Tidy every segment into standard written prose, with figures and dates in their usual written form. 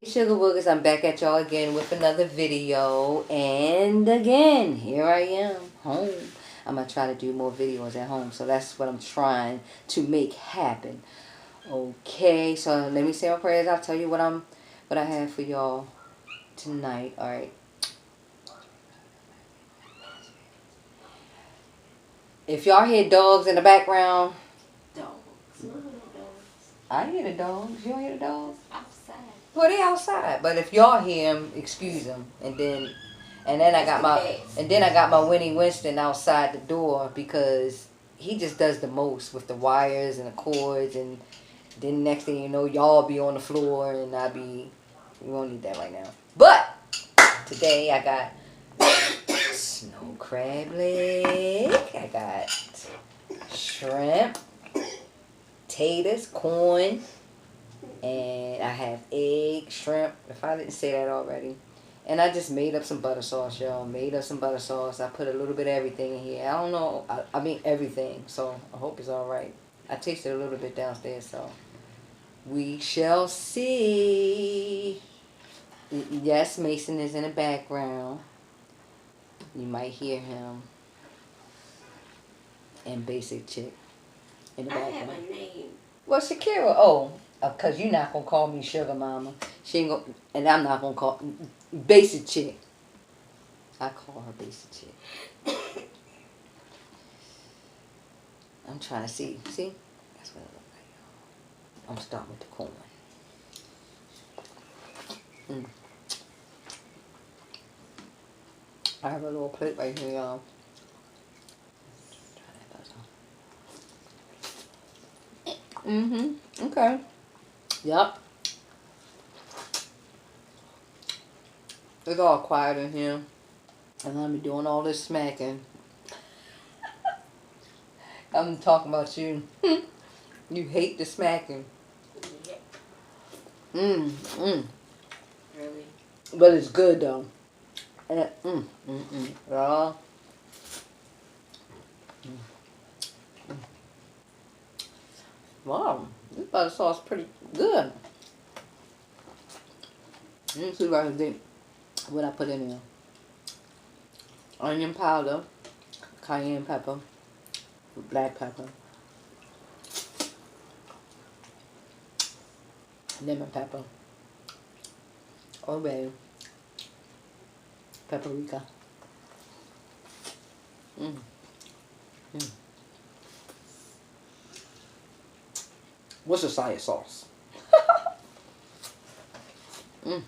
Sugar Wugas, I'm back at y'all again with another video, and again, here I am, home. I'm going to try to do more videos at home, so that's what I'm trying to make happen. Okay, so let me say my prayers. I'll tell you what I have for y'all tonight, alright? If y'all hear dogs in the background, I hear the dogs. You don't hear the dogs? Outside. Well, they outside. But if y'all hear them, excuse them. And then I got my Winnie Winston outside the door because he just does the most with the wires and the cords. And then next thing you know, y'all be on the floor and we won't need that right now. But today I got Snowcrableg. I got shrimp, taters, corn, and I have egg, shrimp, if I didn't say that already. And I just made up some butter sauce, y'all. Made up some butter sauce. I put a little bit of everything in here. I don't know. I mean everything. So I hope it's alright. I tasted a little bit downstairs, so we shall see. Yes, Mason is in the background. You might hear him. And Basic Chick in the background. I have a name. Well, Shakira, oh, because you're not going to call me Sugar Mama. She ain't gonna, and I'm not going to call Basic Chick. I call her Basic Chick. I'm trying to see. See? That's what it looks like. I'm starting with the corn. I have a little plate right here, y'all. Okay. Yep. It's all quiet in here. And I'm doing all this smacking. I'm talking about you. You hate the smacking. Really? But it's good though. And y'all. Wow, this butter sauce is pretty good. Let me see what I think. What I put in there. Onion powder, cayenne pepper, black pepper, lemon pepper, oregano, paprika. What's the soy sauce? I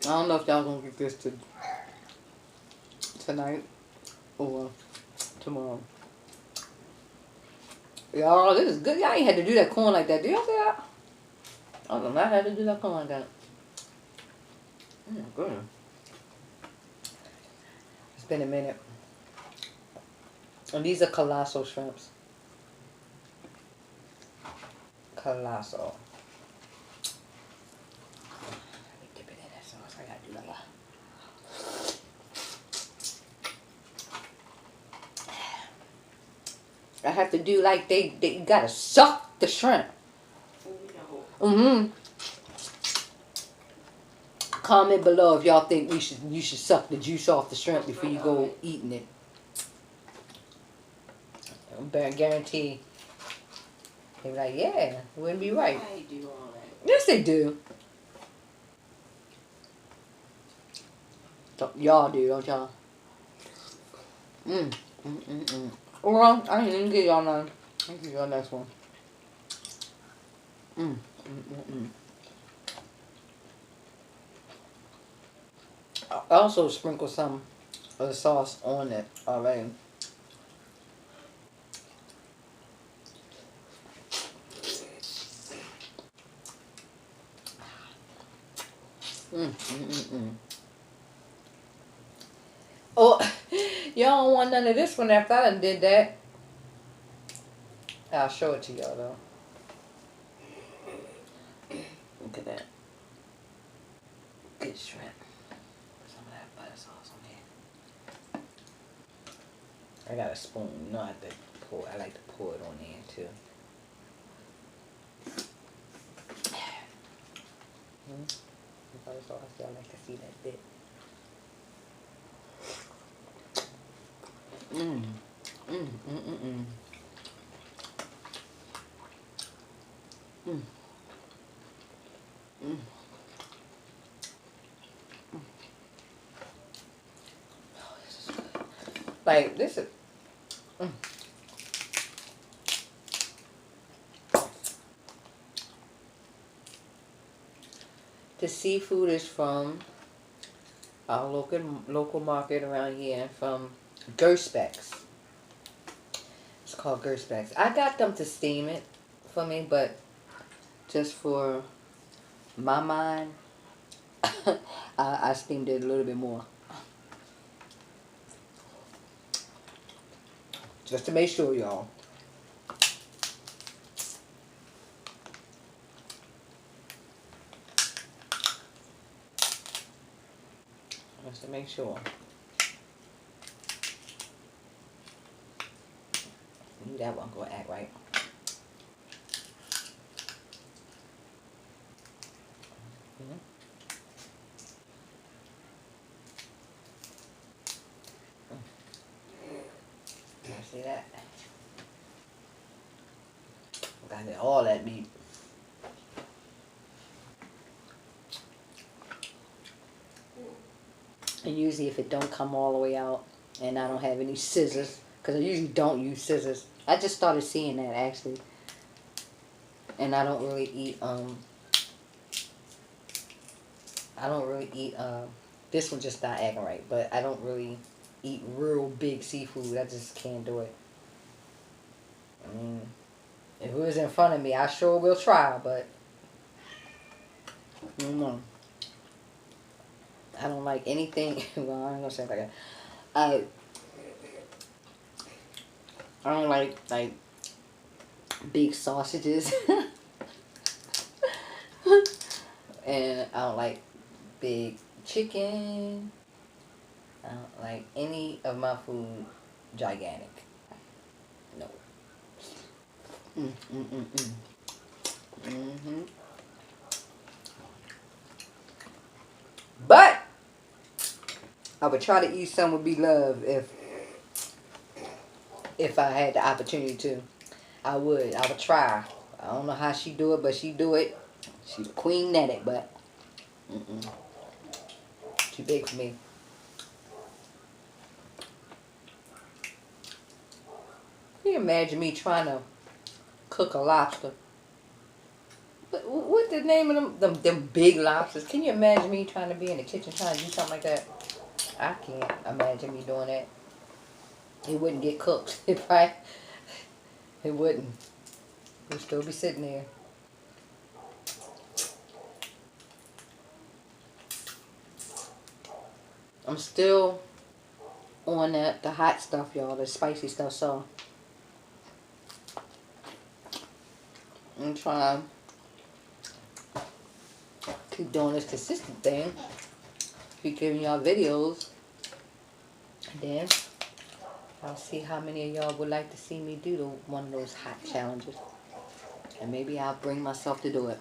don't know if y'all gonna get this tonight or tomorrow. Y'all, this is good. Y'all ain't had to do that corn like that. Do y'all see that? I don't know. I had to do that corn like that. Good. It's been a minute. And these are Colossal shrimps. Colossal. Let me dip it in that sauce. I gotta do that. I have to do like they gotta suck the shrimp. Comment below if y'all think you should suck the juice off the shrimp before you go eating it. I guarantee they be like, yeah, it wouldn't be right. I do all that. Yes, they do. Y'all do, don't y'all? Well, I ain't even give y'all none. I'll give y'all next one. I also sprinkle some of the sauce on it already. Oh, y'all don't want none of this one after I done did that. I'll show it to y'all though. Look at that. Good shrimp. Some of that butter sauce on here. I got a spoon. You know I have to pour. I like to pour it on there too. Butter sauce. Y'all like to see that bit. Mmm. Mmm. Mmm. Mmm. Mmm. Mmm. Oh, this is good. Like, this is... Mm. The seafood is from our local market around here, from Gersbeck's. It's called Gersbeck's. I got them to steam it for me, but just for my mind, I steamed it a little bit more. Just to make sure, y'all. Just to make sure. Knew that wasn't going to act right. See that? Got it all that meat. And usually if it don't come all the way out and I don't have any scissors, because I usually don't use scissors. I just started seeing that actually. And I don't really eat this one just not acting right, but I don't really eat real big seafood. I just can't do it. I mean, if it was in front of me, I sure will try, but no. I don't like anything. Well, I ain't gonna say it like that. I don't like big sausages, and I don't like big chicken. I don't like any of my food gigantic. No. But I would try to eat some with love if I had the opportunity to. I would try. I don't know how she do it, but she do it. She's a queen at it, but too big for me. Can you imagine me trying to cook a lobster? What the name of them big lobsters? Can you imagine me trying to be in the kitchen trying to do something like that? I can't imagine me doing that. It wouldn't get cooked. It wouldn't. It would still be sitting there. I'm still on the hot stuff, y'all, the spicy stuff, so I'm trying to keep doing this consistent thing. Keep giving y'all videos. And then I'll see how many of y'all would like to see me do one of those hot challenges. And maybe I'll bring myself to do it.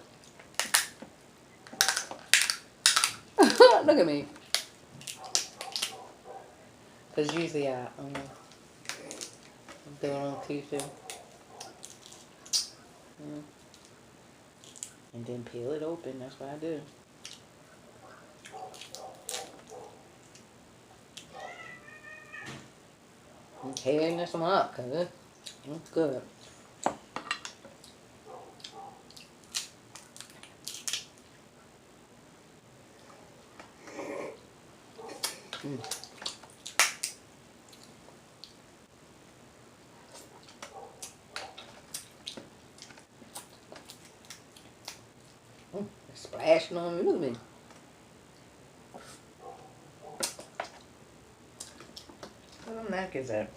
Look at me. Because usually I do it on Tuesday. And then peel it open. That's what I do. I'm tearing this one up because it's good. It's splashing on me. Look at me. Where the napkins at?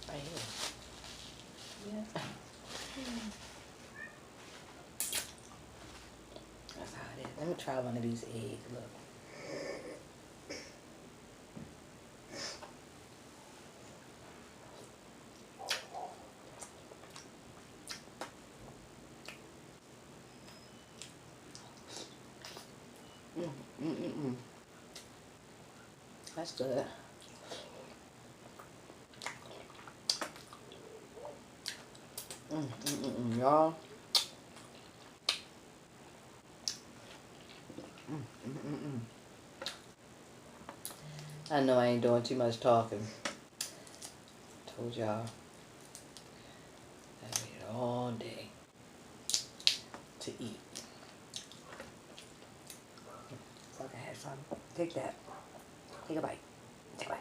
Right here. Yeah. That's how it is. Let me try one of these eggs. Look. That's good. Y'all. I know I ain't doing too much talking. Told y'all. I waited all day to eat. Fuck, I had some. Take that. Take a bite. Take a bite.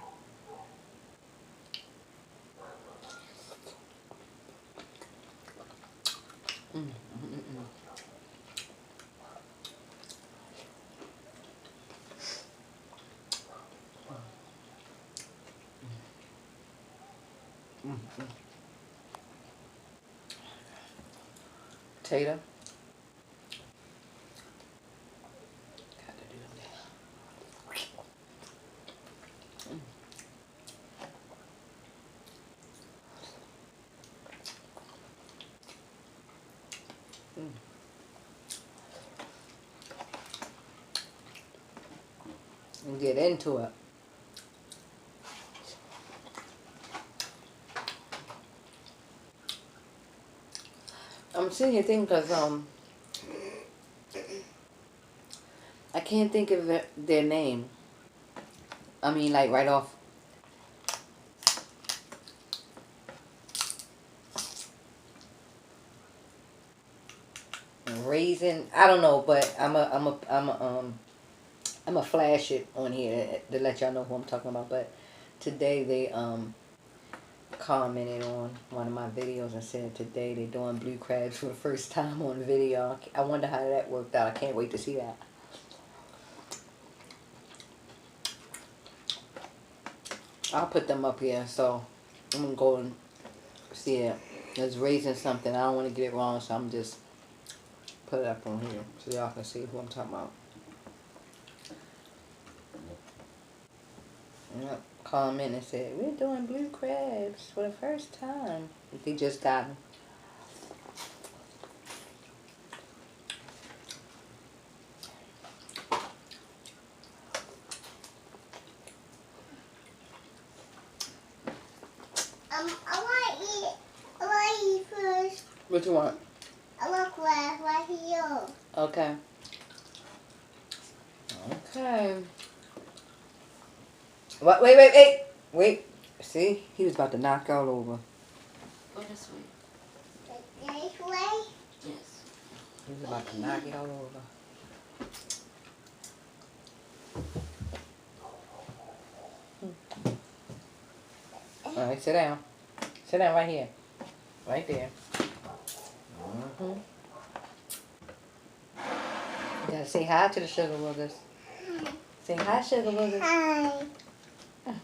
Potato. Got to do that. And get into it. I'm sitting here thinking because I can't think of their name. I mean, like right off. Raisin. I don't know, but I'm a flash it on here to let y'all know who I'm talking about. But today they commented on one of my videos and said today they're doing blue crabs for the first time on video. I wonder how that worked out. I can't wait to see that. I'll put them up here, so I'm gonna go and see it. It's raising something. I don't want to get it wrong, so I'm just put it up on here so y'all can see who I'm talking about. Yep. Comment and said we're doing blue crabs for the first time. They just got them. I want to eat first. What you want? I want crab right here. Okay. Okay. What? Wait. See? He was about to knock all over. Go this way. This way? Yes. He was about to knock it all over. All right, sit down. Sit down right here. Right there. You gotta say hi to the sugar Wugas. Say hi, sugar Wugas. Hi. I'm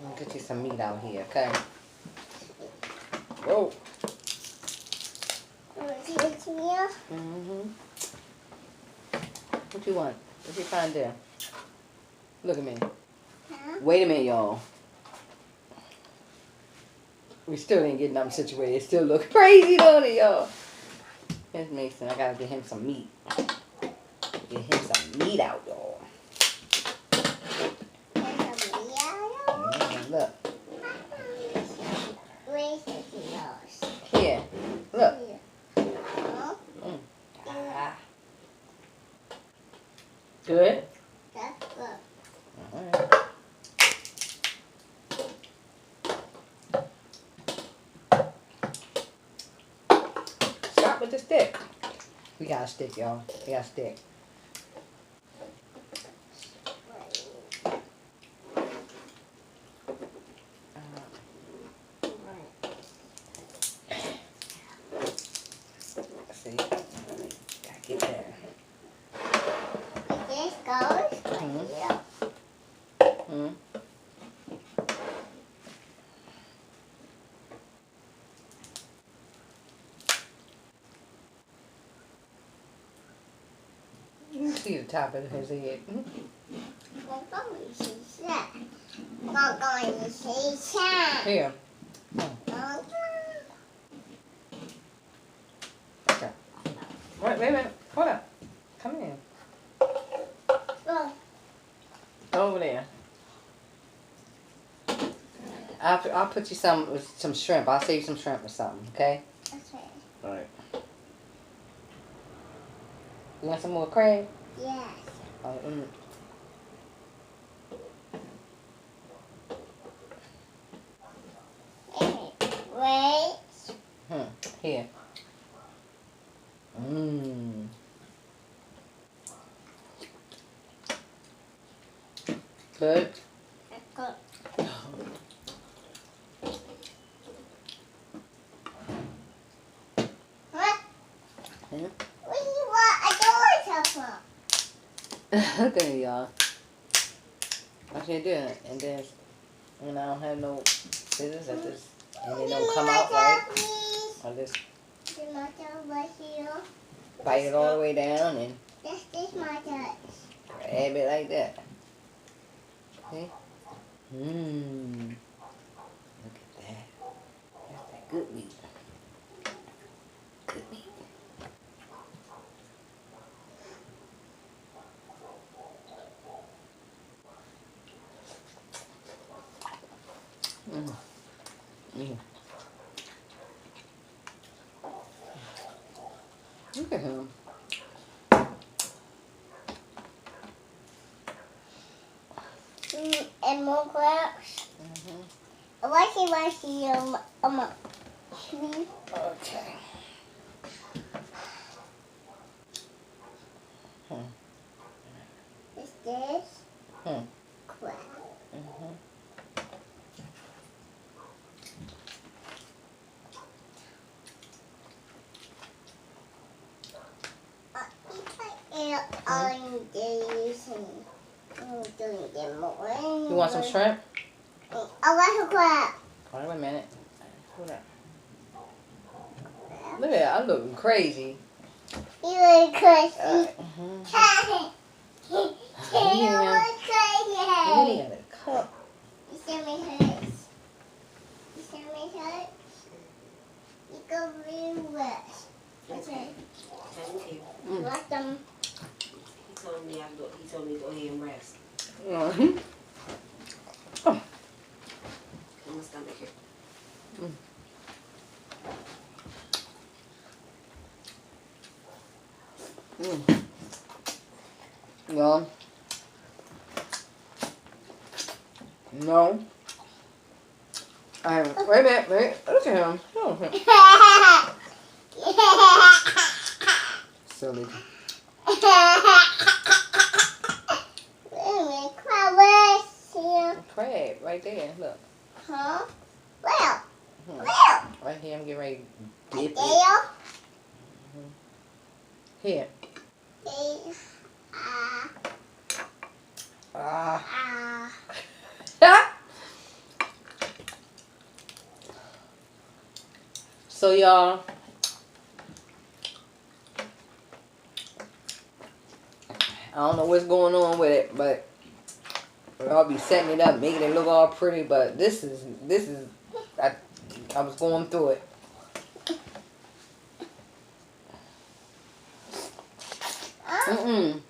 gonna get you some meat out here, okay? Whoa. It's here. What you want? What you find there? Look at me. Huh? Wait a minute, y'all. We still ain't getting them situated. It still look crazy, don't it, y'all? Here's Mason. I gotta get him some meat. Get him some meat out, y'all. Look. Where's the nose? Here. Look. Huh? Ah. Good? That's good. Alright. Stop with the stick. We got a stick, y'all. We got a stick. See? Gotta get there. This goes right here. You can see the top of his head. Here. Okay. Wait a minute. Hold up. Come here. Oh, Over there. I'll put you some shrimp. I'll save you some shrimp or something, okay? okay. Alright. You want some more crab? Yes. Wait. Here. Good. Good. What? Yeah. What do you want a door from? Okay, y'all. I should do it. And then, when I don't have no scissors, I just, and they don't come out right, I just bite it all the way down and This my touch. grab it like that. See? Mmm. Look at that. That's that good meat. Good meat. Look at him. And more crabs. Washi, Okay. Is this crab? You want some shrimp? I want a crab. Hold on a minute. Hold up. Look at that. I'm looking crazy. You look crazy. You look crazy. got a cup. You send me hurts. You send me hurts. You go really worse. Okay. Thank you. You want them? He told me to go ahead and rest. In my stomach here. No. No. Wait a minute. Wait. Look at him. Oh, silly. Crab right there. Look. Huh? Well. Right here. I'm getting ready to dip it. There. Here. So y'all, I don't know what's going on with it, but I'll be setting it up, making it look all pretty. But this is I was going through it. I don't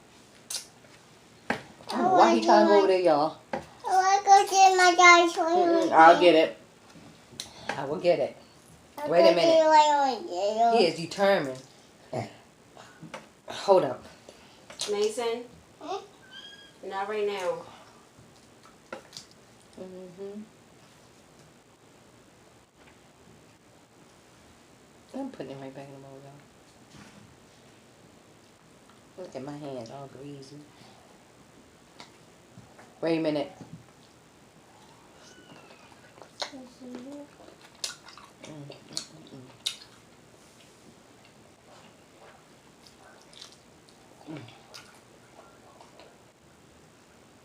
know why he trying to go over there, y'all. I want to go get my dad's one. I'll get it. I will get it. Wait a minute. He is determined. Hold up. Mason? Not right now. I'm putting it right back in the mold, y'all. Look at my hands, all greasy. Wait a minute.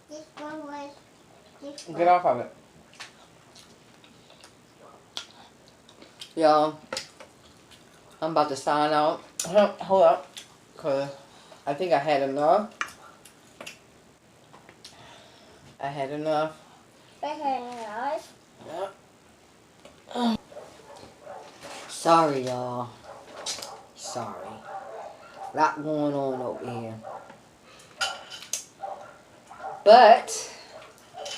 This one was. Get off of it. Y'all, I'm about to sign out. Hold up. Because I think I had enough. I had enough. Sorry, y'all. Sorry. lot going on over here. But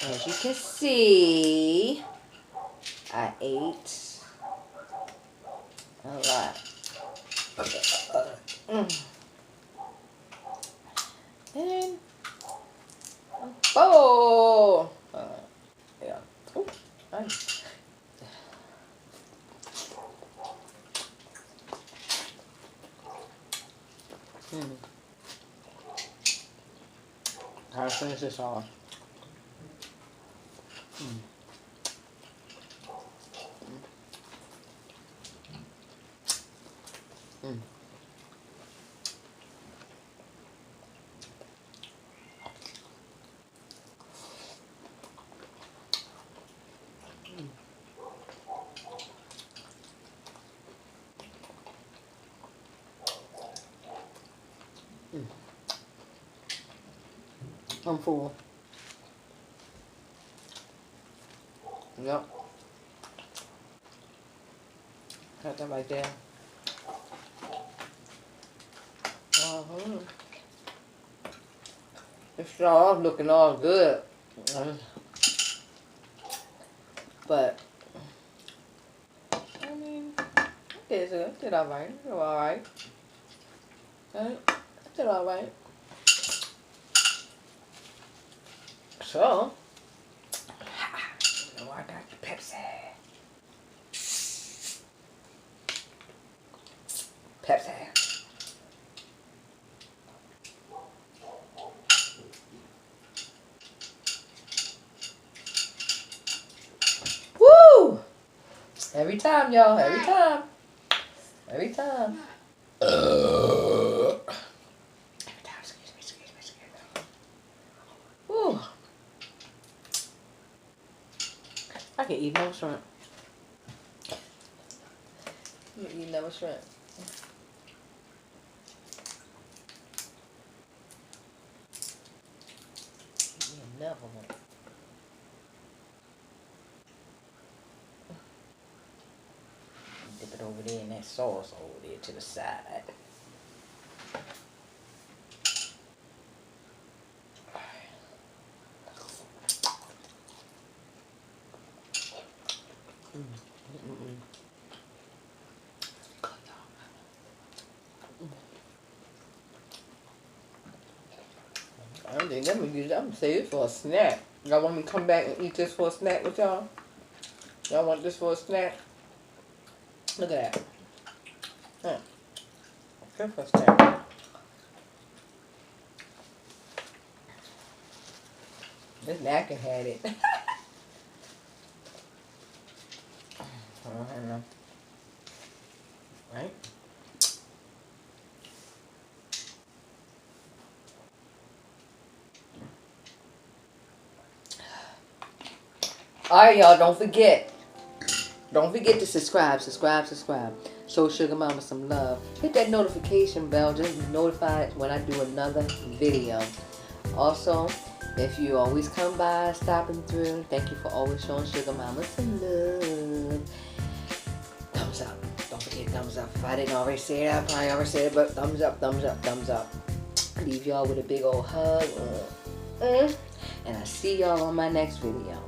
as you can see, I ate a lot. And oh, yeah. Oh, nice. Gotta finish this off. I'm full. Yep. Got that right there. It's all looking all good. But I mean, it did alright. It did alright. It did alright. So, you know, I got the Pepsi. Pepsi. Woo! Every time, y'all. Every time. Every time. Every time. Excuse me. Woo. I can eat no shrimp. You can eat no shrimp. You never want. Dip it over there in that sauce over there to the side. I don't think I'm gonna save this for a snack. Y'all want me to come back and eat this for a snack with y'all? Y'all want this for a snack? Look at that. Good for a snack. This napkin had it. I don't know. Right? Alright, y'all, don't forget. Don't forget to subscribe. Show Sugar Mama some love. Hit that notification bell just to be notified when I do another video. Also, if you always come by, stopping through, thank you for always showing Sugar Mama some love. Thumbs up. Don't forget thumbs up. If I didn't already say it, I probably already said it, but thumbs up. Leave y'all with a big old hug. And I see y'all on my next video.